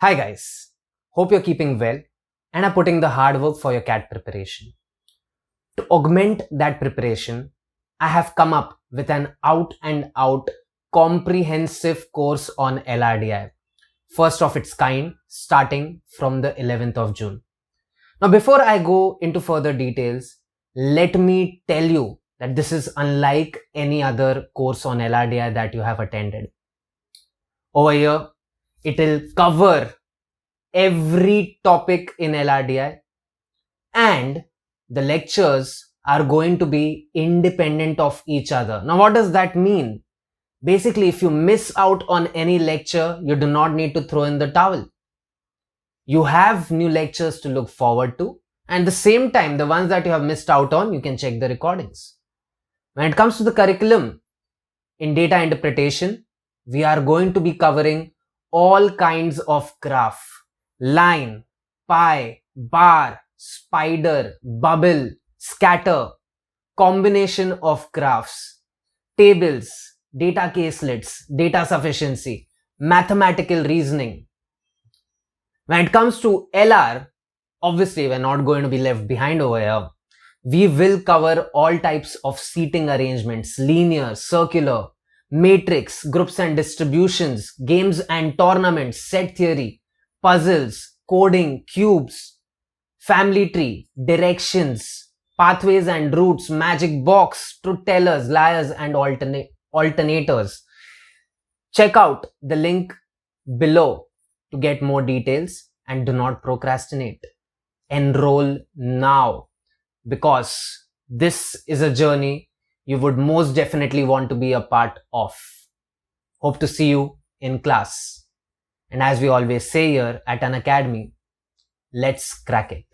Hi guys, hope you're keeping well and are putting the hard work for your CAT preparation. To augment that preparation, I have come up with an out and out comprehensive course on LRDI, first of its kind, starting from the 11th of June. Now, before I go into further details, let me tell you that this is unlike any other course on LRDI that you have attended. Over here, it will cover every topic in LRDI, and the lectures are going to be independent of each other. Now, what does that mean? Basically, if you miss out on any lecture, you do not need to throw in the towel. You have new lectures to look forward to, and at the same time, the ones that you have missed out on, you can check the recordings. When it comes to the curriculum, in data interpretation, we are going to be covering all kinds of graph: line, pie, bar, spider, bubble, scatter, combination of graphs, tables, data caselets, data sufficiency, mathematical reasoning. When it comes to LR, obviously we're not going to be left behind over here. We will cover all types of seating arrangements: linear, circular, matrix, groups and distributions, games and tournaments, set theory, puzzles, coding, cubes, family tree, directions, pathways and routes, magic box, truth tellers, liars and alternators. Check out the link below to get more details, and do not procrastinate. Enroll now, because this is a journey you would most definitely want to be a part of. Hope to see you in class. And as we always say here at an academy, let's crack it.